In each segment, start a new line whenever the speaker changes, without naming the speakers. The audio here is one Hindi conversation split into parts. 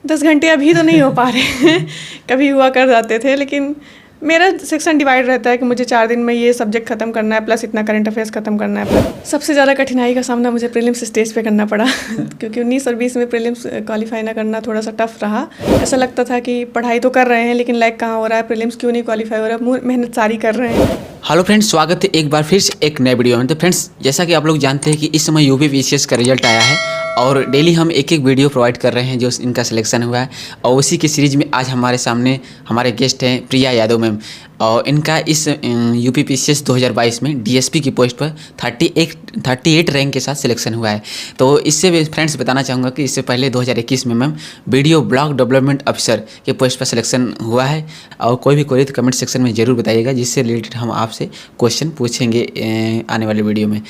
10 घंटे अभी तो नहीं हो पा रहे हैं कभी हुआ कर जाते थे, लेकिन मेरा सेक्शन डिवाइड रहता है कि मुझे 4 दिन में ये सब्जेक्ट खत्म करना है प्लस इतना करंट अफेयर्स खत्म करना है। प्लस सबसे ज़्यादा कठिनाई का सामना मुझे प्रीलिम्स स्टेज पे करना पड़ा क्योंकि 19 और 20 में प्रीलिम्स क्वालिफाई ना करना थोड़ा सा टफ रहा। ऐसा लगता था कि पढ़ाई तो कर रहे हैं लेकिन लैग कहाँ हो रहा है, प्रीलिम्स क्यों नहीं क्वालिफाई हो रहा है, मेहनत सारी कर रहे हैं।
हेलो फ्रेंड्स, स्वागत है एक बार फिर से एक नए वीडियो में। तो फ्रेंड्स, जैसा कि आप लोग जानते हैं कि इस समय यूपीपीसीएस का रिजल्ट आया है और डेली हम एक एक वीडियो प्रोवाइड कर रहे हैं जो इनका सिलेक्शन हुआ है। और उसी की सीरीज़ में आज हमारे सामने हमारे गेस्ट हैं प्रिया यादव मैम, और इनका इस यूपीपीसीएस 2022 में डीएसपी की पोस्ट पर 38 रैंक के साथ सिलेक्शन हुआ है। तो इससे फ्रेंड्स बताना चाहूँगा कि इससे पहले 2021 में ma'am video blog development officer के पोस्ट पर सिलेक्शन हुआ है। और कोई भी क्वेरी तो कमेंट सेक्शन में ज़रूर बताइएगा, जिससे रिलेटेड हम आपसे क्वेश्चन पूछेंगे आने वाले वीडियो में।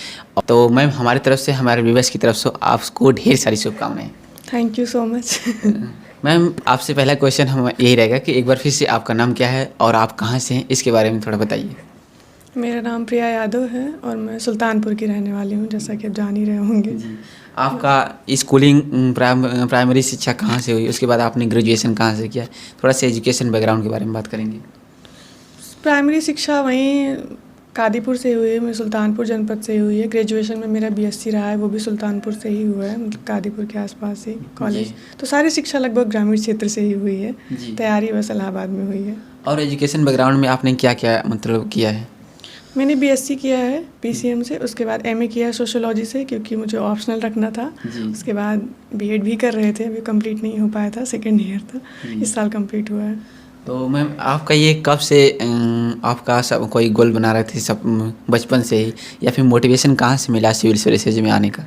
तो मैम, हमारी तरफ से, हमारे व्यूअर्स की तरफ से आपको ढेर सारी शुभकामनाएं।
Thank you so much.
Ma'am, आपसे पहला क्वेश्चन हम यही रहेगा कि एक बार फिर से आपका नाम क्या है और आप कहाँ से हैं, इसके बारे में थोड़ा बताइए।
मेरा नाम प्रिया यादव है और मैं सुल्तानपुर की रहने वाली हूँ, जैसा कि आप जान ही रहे होंगे।
आपका स्कूलिंग प्राइमरी शिक्षा कहाँ से हुई, उसके बाद आपने ग्रेजुएशन कहाँ से किया, थोड़ा सा एजुकेशन बैकग्राउंड के बारे में बात करेंगे।
प्राइमरी शिक्षा वहीं कादीपुर से हुई है, मैं सुल्तानपुर जनपद से हुई है। ग्रेजुएशन में मेरा बीएससी रहा है, वो भी सुल्तानपुर से ही हुआ है, मतलब कादीपुर के आसपास ही कॉलेज। तो सारी शिक्षा लगभग ग्रामीण क्षेत्र से ही हुई है, तैयारी बस इलाहाबाद में हुई है। और
एजुकेशन बैकग्राउंड में आपने क्या क्या मतलब किया है?
मैंने बीएससी किया है पीसीएम से, उसके बाद एमए किया सोशियोलॉजी से क्योंकि मुझे ऑप्शनल रखना था। उसके बाद बीएड भी कर रहे थे, अभी कंप्लीट नहीं हो पाया था, सेकेंड ईयर था, इस साल कंप्लीट हुआ है।
तो मैम, आपका ये कब से आपका सब कोई गोल बना रहे थे, सब बचपन से ही, या फिर मोटिवेशन कहाँ से मिला सिविल सर्विसेज में आने का?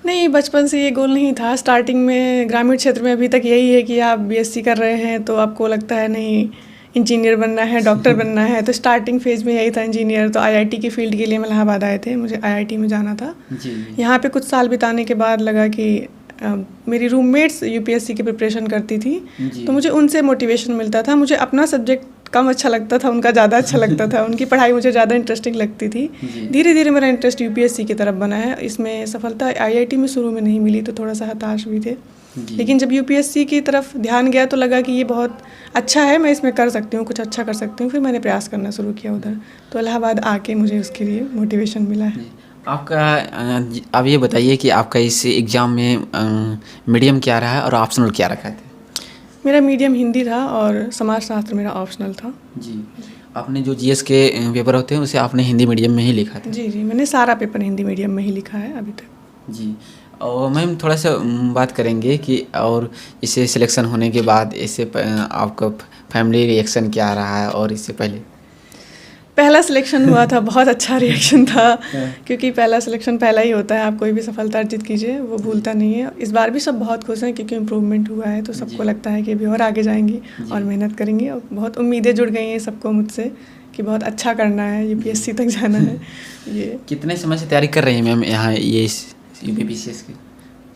नहीं, बचपन से ये गोल नहीं था। स्टार्टिंग में ग्रामीण क्षेत्र में अभी तक यही है कि आप बीएससी कर रहे हैं तो आपको लगता है नहीं इंजीनियर बनना है, डॉक्टर बनना है। तो स्टार्टिंग फेज में यही था इंजीनियर। तो आईआईटी की फील्ड के लिए मैं इलाहाबाद आए थे, मुझे आईआईटी में जाना था। यहाँ पे कुछ साल बिताने के बाद लगा कि मेरी रूममेट्स यूपीएससी की प्रिपरेशन करती थी, तो मुझे उनसे मोटिवेशन मिलता था। मुझे अपना सब्जेक्ट कम अच्छा लगता था, उनका ज़्यादा अच्छा लगता था। उनकी पढ़ाई मुझे ज़्यादा इंटरेस्टिंग लगती थी। धीरे धीरे मेरा इंटरेस्ट यूपीएससी की तरफ बना है। इसमें सफलता आईआईटी में शुरू में नहीं मिली तो थोड़ा सा हताश भी थे, लेकिन जब यूपीएससी की तरफ ध्यान गया तो लगा कि ये बहुत अच्छा है, मैं इसमें कर सकती हूँ, कुछ अच्छा कर सकती हूँ। फिर मैंने प्रयास करना शुरू किया उधर, तो इलाहाबाद आके मुझे उसके लिए मोटिवेशन मिला है।
आपका अब ये बताइए कि आपका इस एग्ज़ाम में मीडियम क्या रहा है और ऑप्शनल क्या रखा थे?
मेरा मीडियम हिंदी था और समाजशास्त्र मेरा ऑप्शनल था।
जी, आपने जो जीएस के पेपर होते हैं उसे आपने हिंदी मीडियम में ही लिखा था?
जी, मैंने सारा पेपर हिंदी मीडियम में ही लिखा है अभी तक।
जी, और मैम थोड़ा सा बात करेंगे कि और इसे सिलेक्शन होने के बाद इससे आपका फैमिली रिएक्शन क्या रहा है, और इससे
पहला सिलेक्शन हुआ था, बहुत अच्छा रिएक्शन था क्योंकि पहला सिलेक्शन पहला ही होता है। आप कोई भी सफलता अर्जित कीजिए, वो भूलता नहीं है। इस बार भी सब बहुत खुश हैं क्योंकि इम्प्रूवमेंट हुआ है, तो सबको लगता है कि अभी और आगे जाएंगी और मेहनत करेंगी। और बहुत उम्मीदें जुड़ गई हैं सबको मुझसे कि बहुत अच्छा करना है, यूपीएससी तक जाना है। ये
कितने समय से तैयारी कर रही हैं मैम यहाँ ये यूपीपीसीएस की?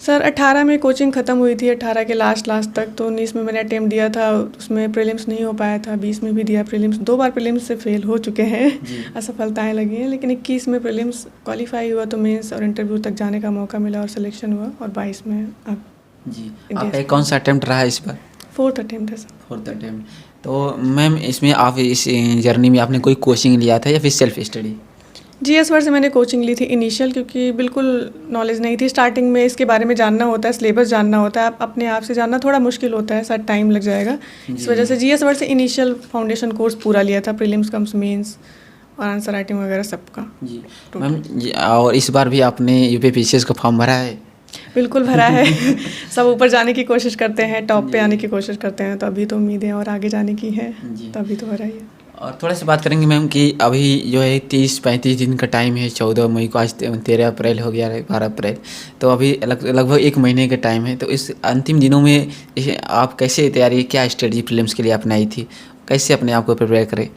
सर 18 में कोचिंग ख़त्म हुई थी, 18 के लास्ट तक। तो 19 में मैंने अटेम्प्ट दिया था, उसमें प्रीलिम्स नहीं हो पाया था। 20 में भी दिया प्रीलिम्स, 2 बार प्रीलिम्स से फेल हो चुके हैं, असफलताएं लगी हैं। लेकिन 21 में प्रीलिम्स क्वालिफाई हुआ तो मेंस और इंटरव्यू तक जाने का मौका मिला और सिलेक्शन हुआ। और 22 में अब
जी, आपका कौन सा अटेम्प्ट रहा है इस बार?
4th अटेम्प्ट है सर।
4th attempt. तो मैम, इसमें आप इस जर्नी में आपने कोई कोचिंग लिया था या फिर सेल्फ स्टडी?
जीएस वर्ड से मैंने कोचिंग ली थी इनिशियल, क्योंकि बिल्कुल नॉलेज नहीं थी। स्टार्टिंग में इसके बारे में जानना होता है, सिलेबस जानना होता है, आप अपने आप से जानना थोड़ा मुश्किल होता है, शायद टाइम लग जाएगा। इस वजह से जीएस वर्ड से इनिशियल फाउंडेशन कोर्स पूरा लिया था, प्रीलिम्स कम्स मेंस और आंसर राइटिंग वगैरह सबका।
जी मैम, और इस बार भी आपने यूपीपीसीएस का फॉर्म भरा है?
बिल्कुल भरा है। सब ऊपर जाने की कोशिश करते हैं, टॉप पे आने की कोशिश करते हैं, तो अभी तो उम्मीदें और आगे जाने की है, तो अभी तो भरा ही है।
और थोड़ा सा बात करेंगे मैम कि अभी जो है 30-35 दिन का टाइम है। 14 मई को, आज 13 अप्रैल हो गया है, 12 अप्रैल, तो अभी लगभग 1 महीने का टाइम है। तो इस अंतिम दिनों में आप कैसे तैयारी, क्या स्ट्रेटजी प्रीलिम्स के लिए अपनाई थी, कैसे अपने आप को प्रिपेयर करें?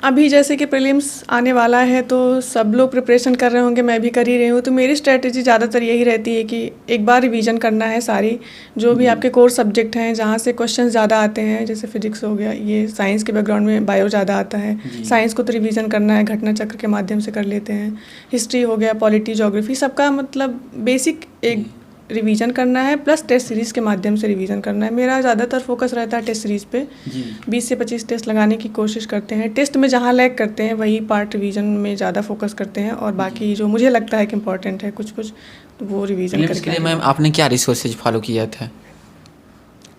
अभी जैसे कि प्रीलिम्स आने वाला है तो सब लोग प्रिपरेशन कर रहे होंगे, मैं भी कर ही रही हूँ। तो मेरी स्ट्रेटजी ज़्यादातर यही रहती है कि एक बार रिवीजन करना है सारी जो भी आपके कोर सब्जेक्ट हैं, जहाँ से क्वेश्चन ज़्यादा आते हैं। जैसे फिजिक्स हो गया, ये साइंस के बैकग्राउंड में बायो ज़्यादा आता है, साइंस को तो रिवीजन करना है, घटना चक्र के माध्यम से कर लेते हैं। हिस्ट्री हो गया, पॉलिटी, ज्योग्राफी, सबका मतलब बेसिक एक रिवीजन करना है प्लस टेस्ट सीरीज़ के माध्यम से रिवीजन करना है। मेरा ज़्यादातर फोकस रहता है टेस्ट सीरीज़ पे।
जी
20 से 25 टेस्ट लगाने की कोशिश करते हैं। टेस्ट में जहाँ लैग करते हैं वही पार्ट रिवीजन में ज़्यादा फोकस करते हैं, और बाकी जो मुझे लगता है कि इम्पॉर्टेंट है कुछ कुछ तो वो रिवीजन
प्रीलिम्स के लिए मैम आपने क्या रिसोर्सेज फॉलो किया था?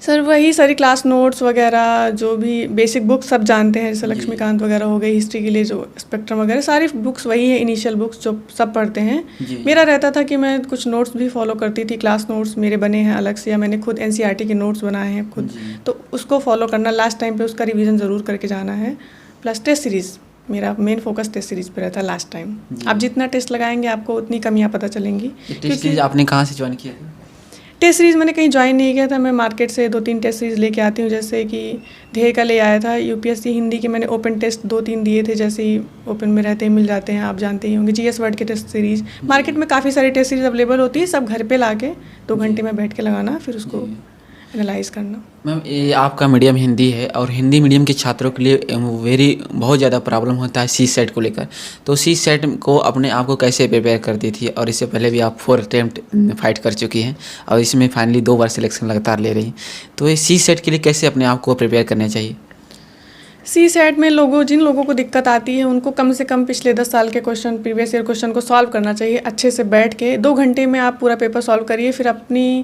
सर वही सारी क्लास नोट्स वगैरह, जो भी बेसिक बुक्स सब जानते हैं, जैसे
जी।
लक्ष्मीकांत वगैरह हो गई, हिस्ट्री के लिए जो स्पेक्ट्रम वगैरह, सारी बुक्स वही है, इनिशियल बुक्स जो सब पढ़ते हैं।
जी।
मेरा रहता था कि मैं कुछ नोट्स भी फॉलो करती थी, क्लास नोट्स मेरे बने हैं अलग से, या मैंने खुद एनसीईआरटी के नोट्स बनाए हैं खुद,
जी।
तो उसको फॉलो करना, लास्ट टाइम पे उसका रिवीजन ज़रूर करके जाना है। प्लस टेस्ट सीरीज़, मेरा मेन फोकस टेस्ट सीरीज़ पे रहता है लास्ट टाइम।
जी।
आप जितना टेस्ट लगाएंगे आपको उतनी कमियाँ पता चलेंगी।
टेस्ट सीरीज आपने कहाँ से ज्वाइन किया था?
टेस्ट सीरीज़ मैंने कहीं ज्वाइन नहीं किया था, मैं मार्केट से 2-3 टेस्ट सीरीज़ लेके आती हूँ। जैसे कि ध्येय का ले आया था, यूपीएससी हिंदी के मैंने ओपन टेस्ट 2-3 दिए थे, जैसे ही ओपन में रहते हैं मिल जाते हैं, आप जानते ही होंगे। जीएस वर्ड के टेस्ट सीरीज़, मार्केट में काफ़ी सारी टेस्ट सीरीज़ अवेलेबल होती है, सब घर पे लाके 2 घंटे में बैठ के लगाना, फिर उसको
जी।
एनालाइज करना।
मैम ये आपका मीडियम हिंदी है और हिंदी मीडियम के छात्रों के लिए बहुत ज़्यादा प्रॉब्लम होता है सी सेट को लेकर। तो सी सेट को अपने आप को कैसे प्रिपेयर करती थी? और इससे पहले भी आप 4 अटेम्प्ट फाइट कर चुकी हैं और इसमें फाइनली 2 बार सिलेक्शन लगातार ले रही हैं। तो ये सी सेट के लिए कैसे अपने आप को प्रिपेयर करना चाहिए?
सी सेट में जिन लोगों को दिक्कत आती है उनको कम से कम पिछले 10 साल के क्वेश्चन, प्रीवियस ईयर क्वेश्चन को सॉल्व करना चाहिए अच्छे से बैठ के। 2 घंटे में आप पूरा पेपर सॉल्व करिए, फिर अपनी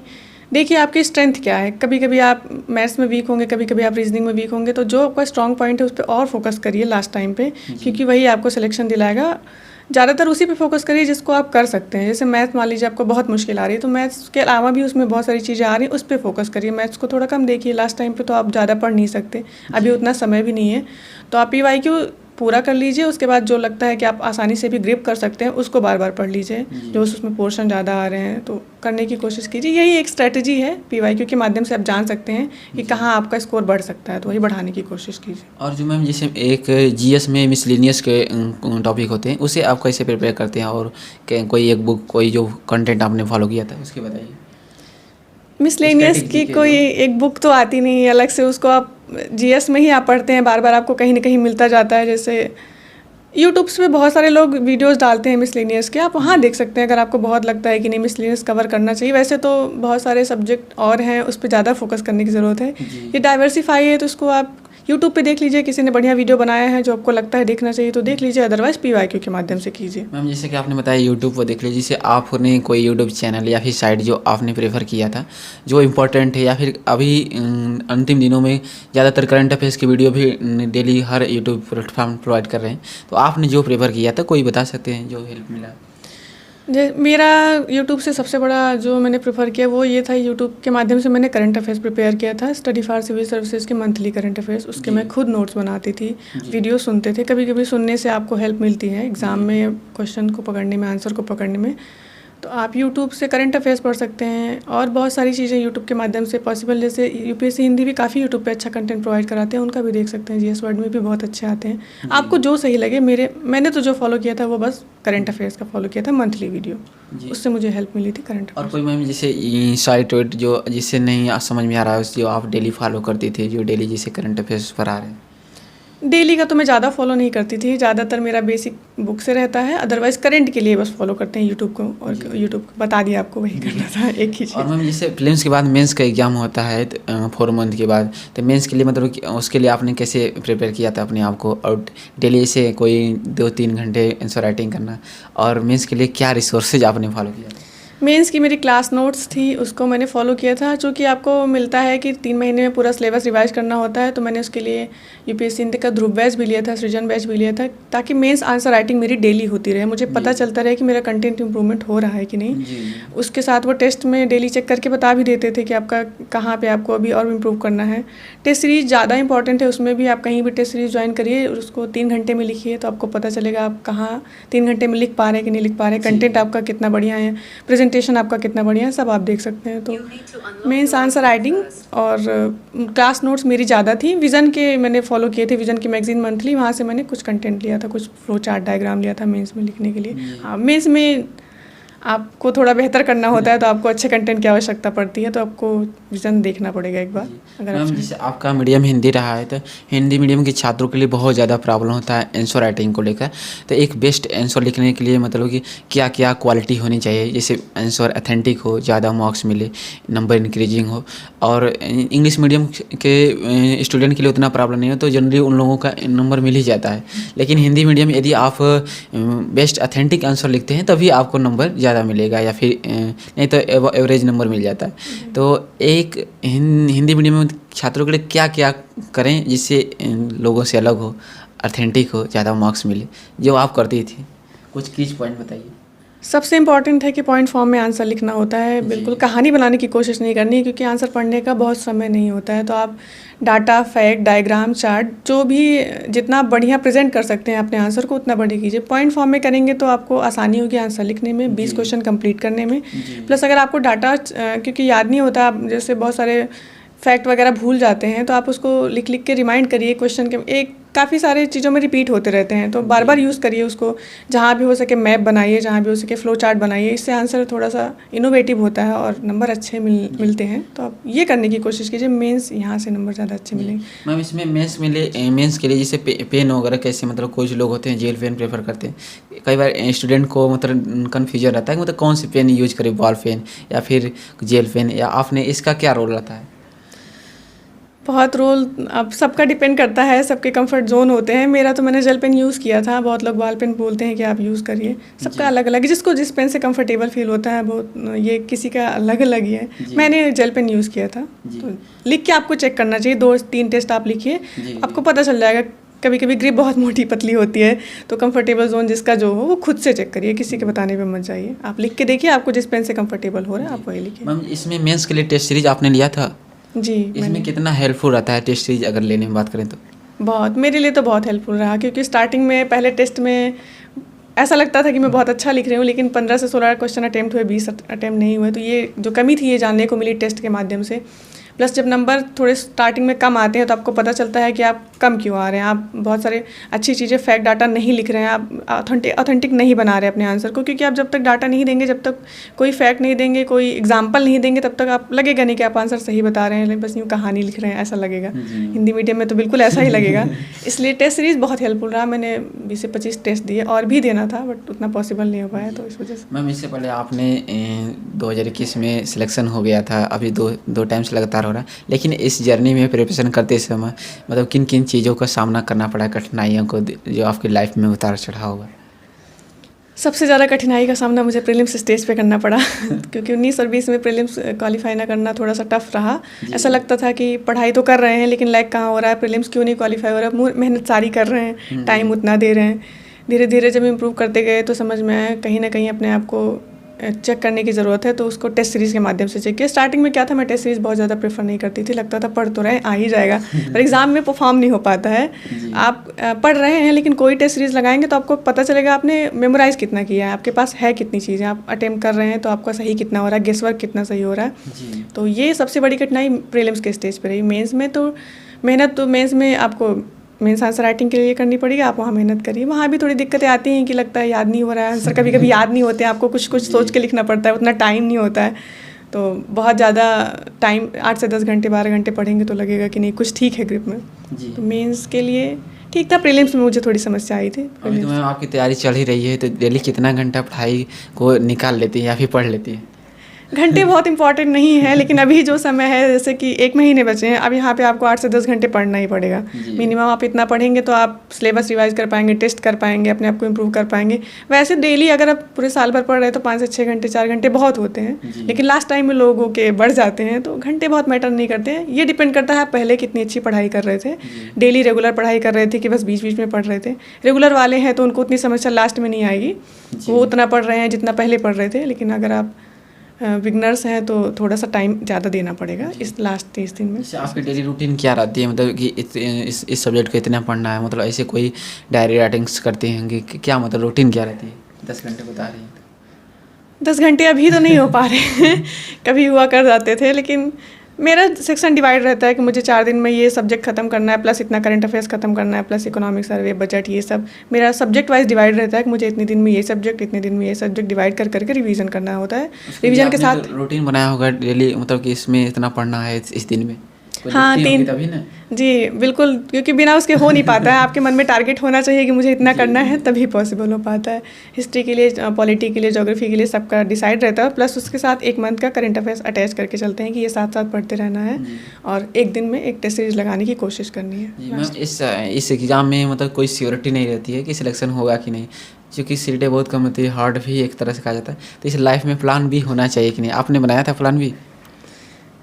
देखिए आपकी स्ट्रेंथ क्या है। कभी कभी आप मैथ्स में वीक होंगे, कभी कभी आप रीजनिंग में वीक होंगे, तो जो आपका स्ट्रॉन्ग पॉइंट है उस पर और फोकस करिए लास्ट टाइम पे, क्योंकि वही आपको सिलेक्शन दिलाएगा। ज़्यादातर उसी पे फोकस करिए जिसको आप कर सकते हैं। जैसे मैथ मान लीजिए आपको बहुत मुश्किल आ रही है, तो मैथ्स के अलावा भी उसमें बहुत सारी चीज़ें आ रही हैं, उस पर फोकस करिए। मैथ्स को थोड़ा कम देखिए, लास्ट टाइम पे तो आप ज़्यादा पढ़ नहीं सकते, अभी उतना समय भी नहीं है, तो आप PYQ पूरा कर लीजिए। उसके बाद जो लगता है कि आप आसानी से भी ग्रिप कर सकते हैं उसको बार बार पढ़ लीजिए, जो उसमें पोर्शन ज़्यादा आ रहे हैं तो करने की कोशिश कीजिए। यही एक स्ट्रैटेजी है, PYQ के माध्यम से आप जान सकते हैं कि कहाँ आपका स्कोर बढ़ सकता है, तो वही बढ़ाने की कोशिश कीजिए।
और जो मैम जैसे एक जीएस में मिसलेनियस के टॉपिक होते हैं, उसे आप कैसे प्रिपेयर करते हैं? और कोई एक बुक, कोई जो कंटेंट आपने फॉलो किया था उसके बताइए।
मिसलेनियस की कोई एक बुक तो आती नहीं है अलग से, उसको आप जीएस में ही आप पढ़ते हैं, बार बार आपको कहीं ना कहीं मिलता जाता है। जैसे यूट्यूब्स पे बहुत सारे लोग वीडियोस डालते हैं मिसलेनियस के, आप वहाँ देख सकते हैं अगर आपको बहुत लगता है कि नहीं मिसलेनियस कवर करना चाहिए। वैसे तो बहुत सारे सब्जेक्ट और हैं, उस पर ज़्यादा फोकस करने की ज़रूरत है। ये डाइवर्सिफाई है, तो उसको आप यूट्यूब पे देख लीजिए, किसी ने बढ़िया वीडियो बनाया है जो आपको लगता है देखना चाहिए तो देख लीजिए, अदरवाइज PYQ के माध्यम से कीजिए।
मैम जैसे कि आपने बताया यूट्यूब पर देख लीजिए, जैसे आपने कोई यूट्यूब चैनल या फिर साइट जो आपने प्रेफर किया था जो इम्पोर्टेंट है, या फिर अभी अंतिम दिनों में ज़्यादातर करंट अफेयर्स की वीडियो भी डेली हर यूट्यूब प्लेटफॉर्म प्रोवाइड कर रहे हैं, तो आपने जो प्रेफर किया था कोई बता सकते हैं जो हेल्प मिला?
मेरा यूट्यूब से सबसे बड़ा जो मैंने प्रेफर किया वो ये था, यूट्यूब के माध्यम से मैंने करंट अफेयर्स प्रिपेयर किया था, स्टडी फॉर सिविल सर्विसेज के मंथली करंट अफेयर्स, उसके मैं खुद नोट्स बनाती थी, वीडियो सुनते थे। कभी कभी सुनने से आपको हेल्प मिलती है एग्ज़ाम में क्वेश्चन को पकड़ने में, आंसर को पकड़ने में, तो आप यूट्यूब से करंट अफेयर्स पढ़ सकते हैं। और बहुत सारी चीज़ें यूट्यूब के माध्यम से पॉसिबल, जैसे यूपीएससी हिंदी भी काफ़ी यूट्यूब पे अच्छा कंटेंट प्रोवाइड कराते हैं, उनका भी देख सकते हैं। जीएस वर्ड में भी बहुत अच्छे आते हैं, आपको जो सही लगे। मैंने तो जो फॉलो किया था वो बस करंट अफेयर्स का फॉलो किया था, मंथली वीडियो, उससे मुझे हेल्प मिली थी करंट
और कोई मैम जैसे साइट जो जिससे नहीं समझ में आ रहा है, जो आप डेली फॉलो करती थी, जो डेली जैसे करंट अफेयर्स पर आ रहे हैं?
डेली का तो मैं ज़्यादा फॉलो नहीं करती थी, ज़्यादातर मेरा बेसिक बुक से रहता है, अदरवाइज करंट के लिए बस फॉलो करते हैं यूट्यूब को, और यूट्यूब बता दिया आपको, वही करना था एक ही चीज़।
और मैम जैसे प्रीलिम्स के बाद मेंस का एग्जाम होता है 4 मंथ के बाद, तो मेंस के लिए मतलब उसके लिए आपने कैसे प्रिपेयर किया था अपने आप को? और डेली से कोई 2-3 घंटे आंसर राइटिंग करना, और मेंस के लिए क्या रिसोर्सेज आपने फॉलो किया?
मेंस की मेरी क्लास नोट्स थी, उसको मैंने फॉलो किया था। चूँकि आपको मिलता है कि 3 महीने में पूरा सिलेबस रिवाइज करना होता है, तो मैंने उसके लिए यूपीएससी हिंदी का ध्रुव बैच भी लिया था, सृजन बैच भी लिया था, ताकि मेंस आंसर राइटिंग मेरी डेली होती रहे, मुझे पता चलता रहे कि मेरा कंटेंट इंप्रूवमेंट हो रहा है कि नहीं। उसके साथ वो टेस्ट में डेली चेक करके बता भी देते थे कि आपका कहाँ पे आपको अभी और इम्प्रूव करना है। टेस्ट सीरीज़ ज़्यादा इंपॉर्टेंट है, उसमें भी आप कहीं भी टेस्ट सीरीज़ ज्वाइन करिए, उसको 3 घंटे में लिखिए, तो आपको पता चलेगा आप कहाँ 3 घंटे में लिख पा रहे हैं कि नहीं लिख पा रहे, कंटेंट आपका कितना बढ़िया है, प्रेजेंटेशन आपका कितना बढ़िया है, सब आप देख सकते हैं। तो मेंस आंसर राइटिंग और क्लास नोट्स मेरी ज़्यादा थी। विज़न के मैंने फॉलो किए थे, विज़न की मैगजीन मंथली, वहाँ से मैंने कुछ कंटेंट लिया था, कुछ फ्लो चार्ट डायग्राम लिया था मेंस में लिखने के लिए। हाँ, मेंस में आपको थोड़ा बेहतर करना होता है तो आपको अच्छे कंटेंट की आवश्यकता पड़ती है, तो आपको विजन देखना पड़ेगा एक बार। अगर
मैम जैसे आपका मीडियम हिंदी रहा है तो हिंदी मीडियम के छात्रों के लिए बहुत ज़्यादा प्रॉब्लम होता है आंसर राइटिंग को लेकर। तो एक बेस्ट आंसर लिखने के लिए मतलब कि क्या क्या क्वालिटी होनी चाहिए, जैसे आंसर अथेंटिक हो, ज़्यादा मार्क्स मिले, नंबर इंक्रीजिंग हो। और इंग्लिश मीडियम के स्टूडेंट के लिए उतना प्रॉब्लम नहीं हो तो जनरली उन लोगों का नंबर मिल ही जाता है। लेकिन हिंदी मीडियम यदि आप बेस्ट अथेंटिक आंसर लिखते हैं तभी आपको नंबर ज़्यादा मिलेगा, या फिर नहीं तो एवरेज नंबर मिल जाता है। तो एक हिंदी मीडियम में छात्रों के लिए क्या क्या करें जिससे लोगों से अलग हो, अथेंटिक हो, ज़्यादा मार्क्स मिले, जो आप करती थी? कुछ कीज पॉइंट बताइए।
सबसे इम्पॉर्टेंट है कि पॉइंट फॉर्म में आंसर लिखना होता है। बिल्कुल कहानी बनाने की कोशिश नहीं करनी है, क्योंकि आंसर पढ़ने का बहुत समय नहीं होता है। तो आप डाटा, फैक्ट, डायग्राम, चार्ट, जो भी जितना बढ़िया प्रेजेंट कर सकते हैं अपने आंसर को उतना बढ़िया कीजिए। पॉइंट फॉर्म में करेंगे तो आपको आसानी होगी आंसर लिखने में, 20 क्वेश्चन कंप्लीट करने में। प्लस अगर आपको डाटा क्योंकि याद नहीं होता, आप जैसे बहुत सारे फैक्ट वगैरह भूल जाते हैं, तो आप उसको लिख लिख के रिमाइंड करिए। क्वेश्चन के एक काफ़ी सारे चीज़ों में रिपीट होते रहते हैं, तो बार बार यूज़ करिए उसको। जहाँ भी हो सके मैप बनाइए, जहाँ भी हो सके फ्लो चार्ट बनाइए। इससे आंसर थोड़ा सा इनोवेटिव होता है और नंबर अच्छे मिलते हैं। तो आप ये करने की कोशिश कीजिए, मेंस यहाँ से नंबर ज़्यादा अच्छे मिलेंगे।
मैम इसमें मेंस के लिए जैसे पेन वगैरह कैसे, मतलब कुछ लोग होते हैं जेल पेन प्रेफर करते हैं। कई बार स्टूडेंट को मतलब कन्फ्यूजन रहता है कि मतलब कौन सी पेन यूज करें, बॉल पेन या फिर जेल पेन, या आपने इसका क्या रोल रहता है?
बहुत रोल अब सबका डिपेंड करता है, सबके कंफर्ट जोन होते हैं। मेरा तो मैंने जेल पेन यूज़ किया था। बहुत लोग बॉल पेन बोलते हैं कि आप यूज़ करिए, सबका अलग अलग, जिसको जिस पेन से कंफर्टेबल फील होता है, बहुत ये किसी का अलग अलग ही है। मैंने जेल पेन यूज़ किया था। तो लिख के आपको चेक करना चाहिए, 2-3 टेस्ट आप लिखिए, आपको पता चल जाएगा। कभी कभी ग्रिप बहुत मोटी पतली होती है, तो कंफर्टेबल जोन जिसका जो हो वो खुद से चेक करिए, किसी के बताने पे मत जाइए। आप लिख के देखिए, आपको जिस पेन से कंफर्टेबल हो रहा है आप वही लिखिए।
मैम इसमें मेंस के लिए टेस्ट सीरीज आपने लिया था?
जी।
इसमें कितना हेल्पफुल रहता है टेस्ट सीरीज अगर लेने में बात करें तो?
बहुत, मेरे लिए तो बहुत हेल्पफुल रहा, क्योंकि स्टार्टिंग में पहले टेस्ट में ऐसा लगता था कि मैं बहुत अच्छा लिख रही हूँ, लेकिन 15 से 16 क्वेश्चन अटैम्प्ट हुए, 20 अटैम्प्ट नहीं हुए। तो ये जो कमी थी ये जानने को मिली टेस्ट के माध्यम से। प्लस जब नंबर थोड़े स्टार्टिंग में कम आते हैं तो आपको पता चलता है कि आप कम क्यों आ रहे हैं। आप बहुत सारे अच्छी चीज़ें, फैक्ट डाटा नहीं लिख रहे हैं, आप ऑथेंटिक नहीं बना रहे अपने आंसर को। क्योंकि आप जब तक डाटा नहीं देंगे, जब तक कोई फैक्ट नहीं देंगे, कोई एग्जाम्पल नहीं देंगे, तब तक आप लगेगा नहीं कि आप आंसर सही बता रहे हैं, बस यूँ कहानी लिख रहे हैं, ऐसा लगेगा। हिंदी मीडियम में तो बिल्कुल ऐसा ही लगेगा। इसलिए टेस्ट सीरीज़ बहुत हेल्पफुल रहा। मैंने 20 से 25 टेस्ट दिए, और भी देना था बट उतना पॉसिबल नहीं हो पाया, तो इस वजह से।
मैम इससे पहले आपने 2021 में सिलेक्शन हो गया था, अभी दो टाइम से लगातार हो रहा है, लेकिन इस जर्नी में प्रिपरेशन करते समय मतलब किन किन चीज़ों का सामना करना पड़ा, कठिनाइयों को जो आपकी लाइफ में उतार चढ़ाव हुआ?
सबसे ज़्यादा कठिनाई का सामना मुझे प्रीलिम्स स्टेज पे करना पड़ा क्योंकि 19 और 20 में प्रीलिम्स क्वालिफाई ना करना थोड़ा सा टफ रहा। ऐसा लगता था कि पढ़ाई तो कर रहे हैं लेकिन लैग कहाँ हो रहा है, प्रीलिम्स क्यों नहीं क्वालिफाई हो रहा है। मेहनत सारी कर रहे हैं, टाइम उतना दे रहे हैं। धीरे धीरे जब इम्प्रूव करते गए तो समझ में आया कहीं ना कहीं अपने आप को चेक करने की ज़रूरत है, तो उसको टेस्ट सीरीज़ के माध्यम से चेक किया। स्टार्टिंग में क्या था, मैं टेस्ट सीरीज़ बहुत ज़्यादा प्रेफर नहीं करती थी, लगता था पढ़ तो रहे आ ही जाएगा, पर एग्ज़ाम में परफॉर्म नहीं हो पाता है। आप पढ़ रहे हैं लेकिन कोई टेस्ट सीरीज़ लगाएंगे तो आपको पता चलेगा आपने मेमोराइज़ कितना किया है, आपके पास है कितनी चीज़ें, आप अटेम्प्ट कर रहे हैं तो आपका सही कितना हो रहा है, गेस वर्क कितना सही हो रहा है। तो ये सबसे बड़ी कठिनाई प्रीलिम्स के स्टेज पर रही। मेंस में तो मेहनत, तो मेंस में आपको मेंस आंसर राइटिंग के लिए करनी पड़ेगी, आप वहाँ मेहनत करिए। वहाँ भी थोड़ी दिक्कतें आती हैं कि लगता है याद नहीं हो रहा है आंसर, कभी कभी याद नहीं होते हैं, आपको कुछ कुछ सोच के लिखना पड़ता है, उतना टाइम नहीं होता है। तो बहुत ज़्यादा टाइम 8 से 10 घंटे 12 घंटे पढ़ेंगे तो लगेगा कि नहीं कुछ ठीक है ग्रिप में। तो मेंस के लिए ठीक था, प्रीलिम्स में मुझे थोड़ी समस्या आई थी।
अभी तो मैम आपकी तैयारी चल ही रही है, तो डेली कितना घंटा पढ़ाई को निकाल लेती है या फिर पढ़ लेती है?
घंटे बहुत इंपॉर्टेंट नहीं है, लेकिन अभी जो समय है जैसे कि 1 महीने बचे हैं, अब यहाँ पे आपको 8 से 10 घंटे पढ़ना ही पड़ेगा मिनिमम। आप इतना पढ़ेंगे तो आप सिलेबस रिवाइज कर पाएंगे, टेस्ट कर पाएंगे, अपने आप को इम्प्रूव कर पाएंगे। वैसे डेली अगर आप पूरे साल भर पढ़ रहे हैं तो 5 से 6 घंटे 4 घंटे बहुत होते हैं, लेकिन लास्ट टाइम में लोगों के बढ़ जाते हैं, तो घंटे बहुत मैटर नहीं करते हैं। ये डिपेंड करता है आप पहले कितनी अच्छी पढ़ाई कर रहे थे, डेली रेगुलर पढ़ाई कर रहे थे कि बस बीच बीच में पढ़ रहे थे। रेगुलर वाले हैं तो उनको उतनी समस्या लास्ट में नहीं आएगी, वो उतना पढ़ रहे हैं जितना पहले पढ़ रहे थे। लेकिन अगर आप बिगनर्स हैं तो थोड़ा सा टाइम ज़्यादा देना पड़ेगा इस लास्ट 30 दिन में।
आपकी डेली रूटीन क्या रहती है, मतलब कि इस सब्जेक्ट को इतना पढ़ना है, मतलब ऐसे कोई डायरी राइटिंग्स करते हैं कि क्या, मतलब रूटीन क्या रहती है? 10 घंटे बता रही हैं
10 घंटे अभी तो नहीं हो पा रहे हैं कभी हुआ कर जाते थे, लेकिन मेरा सेक्शन डिवाइड रहता है कि मुझे 4 दिन में ये सब्जेक्ट खत्म करना है, प्लस इतना करंट अफेयर्स खत्म करना है, प्लस इकोनॉमिक सर्वे, बजट, ये सब मेरा सब्जेक्ट वाइज डिवाइड रहता है कि मुझे इतने दिन में ये सब्जेक्ट, इतने दिन में ये सब्जेक्ट डिवाइड कर करके रिवीजन करना होता है। रिवीजन के साथ
रूटीन बनाया होगा डेली, मतलब कि इसमें इतना पढ़ना है इस दिन में।
हाँ, 3
तभी ना।
जी बिल्कुल, क्योंकि बिना उसके हो नहीं पाता है। आपके मन में टारगेट होना चाहिए कि मुझे इतना करना है, तभी पॉसिबल हो पाता है। हिस्ट्री के लिए, पॉलिटी के लिए, ज्योग्राफी के लिए सबका डिसाइड रहता है, प्लस उसके साथ 1 मंथ का करंट अफेयर्स अटैच करके चलते हैं कि ये साथ साथ पढ़ते रहना है और 1 दिन में एक टेस्ट सीरीज लगाने की कोशिश करनी है।
मैम इस एग्ज़ाम में मतलब कोई श्योरिटी नहीं रहती है कि सिलेक्शन होगा कि नहीं, क्योंकि सीटें बहुत कम होती है, हार्ड भी एक तरह से कहा जाता है। तो इस लाइफ में प्लान भी होना चाहिए कि नहीं? आपने बनाया था प्लान भी?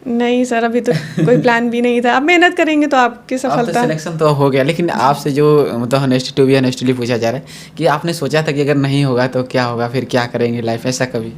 नहीं सर, अभी तो कोई प्लान भी नहीं था। अब मेहनत करेंगे तो आपकी
अब
सफलता।
तो सिलेक्शन तो हो गया, लेकिन आपसे जो मतलब हॉनेस्टी टू बी हॉनेस्टली पूछा जा रहा है कि आपने सोचा था कि अगर नहीं होगा तो क्या होगा, फिर क्या करेंगे लाइफ, ऐसा कभी?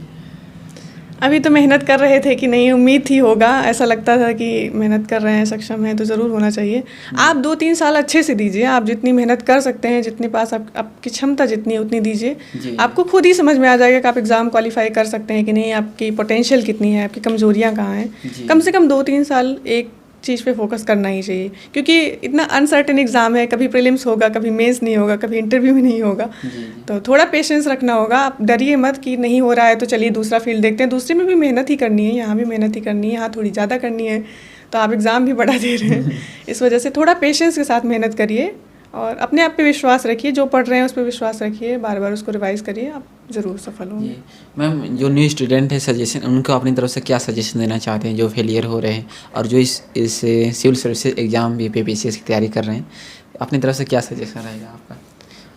अभी तो मेहनत कर रहे थे कि नहीं, उम्मीद ही होगा, ऐसा लगता था कि मेहनत कर रहे हैं, सक्षम हैं तो ज़रूर होना चाहिए। आप 2-3 साल अच्छे से दीजिए, आप जितनी मेहनत कर सकते हैं, जितने पास आपकी क्षमता जितनी है उतनी दीजिए। आपको खुद ही समझ में आ जाएगा कि आप एग्ज़ाम क्वालिफाई कर सकते हैं कि नहीं, आपकी पोटेंशियल कितनी है, आपकी कमजोरियाँ कहाँ हैं। कम से कम 2-3 साल एक चीज़ पे फोकस करना ही चाहिए, क्योंकि इतना अनसर्टेन एग्ज़ाम है, कभी प्रीलिम्स होगा, कभी मेंस नहीं होगा, कभी इंटरव्यू भी नहीं होगा। तो थोड़ा पेशेंस रखना होगा। आप डरिए मत कि नहीं हो रहा है तो चलिए दूसरा फील्ड देखते हैं। दूसरे में भी मेहनत ही करनी है, यहाँ भी मेहनत ही करनी है, यहाँ थोड़ी ज़्यादा करनी है, तो आप एग्ज़ाम भी बढ़ा दे रहे हैं। इस वजह से थोड़ा पेशेंस के साथ मेहनत करिए और अपने आप पे विश्वास रखिए। जो पढ़ रहे हैं उस पर विश्वास रखिए, बार बार उसको रिवाइज करिए, आप ज़रूर सफल होंगे।
मैम जो न्यू स्टूडेंट है, सजेशन उनको अपनी तरफ से क्या सजेशन देना चाहते हैं, जो फेलियर हो रहे हैं और जो इस सिविल सर्विसेज एग्ज़ाम BPSC की तैयारी कर रहे हैं, अपनी तरफ से क्या सजेशन रहेगा आपका?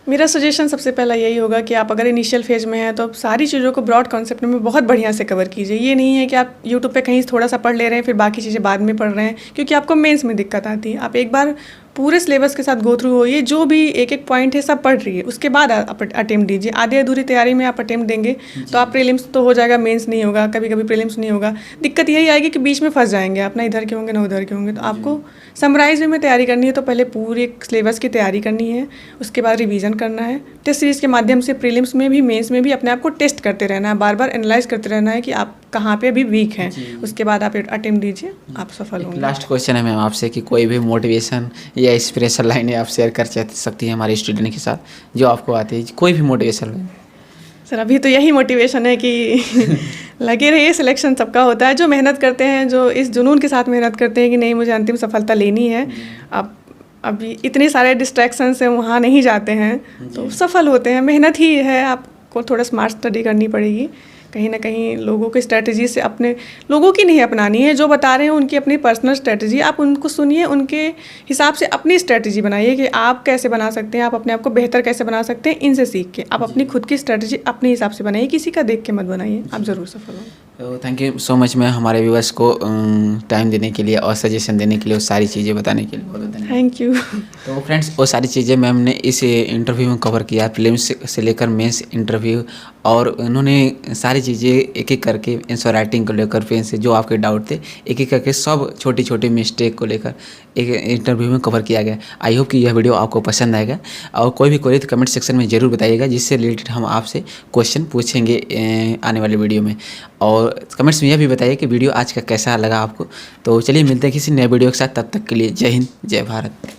मेरा सजेशन सबसे पहला यही होगा कि आप अगर इनिशियल फेज में हैं तो आप सारी चीज़ों को ब्रॉड कॉन्सेप्ट में बहुत बढ़िया से कवर कीजिए। ये नहीं है कि आप यूट्यूब पे कहीं थोड़ा सा पढ़ ले रहे हैं फिर बाकी चीज़ें बाद में पढ़ रहे हैं, क्योंकि आपको मेंस में दिक्कत आती है। आप एक बार पूरे सिलेबस के साथ गो थ्रू होइए, जो भी एक एक पॉइंट है सब पढ़ रही है, उसके बाद आप अटेम्प्ट दीजिए। आधे अधूरी तैयारी में आप अटेम्प्ट देंगे तो आप प्रीलिम्स तो हो जाएगा, मेंस नहीं होगा, कभी कभी प्रीलिम्स नहीं होगा। दिक्कत यही आएगी कि बीच में फंस जाएंगे आप, ना इधर के होंगे ना उधर के होंगे। तो आपको समराइज में तैयारी करनी है तो पहले पूरे सिलेबस की तैयारी करनी है, उसके बाद रिवीजन करना है। टेस्ट सीरीज़ के माध्यम से प्रीलिम्स में भी मेंस में भी अपने आप को टेस्ट करते रहना है, बार बार एनालाइज करते रहना है कि आप कहाँ पे अभी वीक हैं। उसके बाद आप अटेम्प्ट दीजिए, आप सफल होंगे।
लास्ट क्वेश्चन है मैम आपसे कि कोई भी मोटिवेशन या इंस्पिरेशन लाइनें आप शेयर कर सकती हैं हमारे स्टूडेंट के साथ जो आपको आती है, कोई भी मोटिवेशन लाइन?
सर अभी तो यही मोटिवेशन है कि लगे रहिए, सिलेक्शन सबका होता है। जो मेहनत करते हैं, जो इस जुनून के साथ मेहनत करते हैं कि नहीं मुझे अंतिम सफलता लेनी है, अब अभी इतने सारे डिस्ट्रैक्शन से वहाँ नहीं जाते हैं तो सफल होते हैं। मेहनत ही है, आपको थोड़ा स्मार्ट स्टडी करनी पड़ेगी। कहीं ना कहीं लोगों की स्ट्रेटजी से अपने लोगों की नहीं अपनानी है, जो बता रहे हैं उनकी अपनी पर्सनल स्ट्रेटजी, आप उनको सुनिए, उनके हिसाब से अपनी स्ट्रेटजी बनाइए कि आप कैसे बना सकते हैं, आप अपने आप को बेहतर कैसे बना सकते हैं। इनसे सीख के आप अपनी खुद की स्ट्रेटजी अपने हिसाब से बनाइए, किसी का देख के मत बनाइए, आप ज़रूर सफल होंगे।
तो thank you so much ma'am हमारे व्यूअर्स को टाइम देने के लिए और सजेशन देने के लिए, वो सारी चीज़ें बताने के लिए बहुत धन्यवाद।
Thank you.
तो फ्रेंड्स वो सारी चीज़ें मैम ने इस इंटरव्यू में कवर किया, प्रीलिम्स से लेकर मेंस इंटरव्यू, और उन्होंने सारी चीज़ें एक एक करके आंसर राइटिंग को लेकर, पेन से जो आपके डाउट थे एक एक करके सब छोटी छोटी मिस्टेक को लेकर एक इंटरव्यू में कवर किया गया। आई होप कि यह वीडियो आपको पसंद आएगा, और कोई भी क्वेरी तो कमेंट सेक्शन में ज़रूर बताइएगा, जिससे रिलेटेड हम आपसे क्वेश्चन पूछेंगे आने वाले वीडियो में। और कमेंट्स में यह भी बताइए कि वीडियो आज का कैसा लगा आपको। तो चलिए मिलते हैं किसी नए वीडियो के साथ, तब तक के लिए जय हिंद, जय भारत।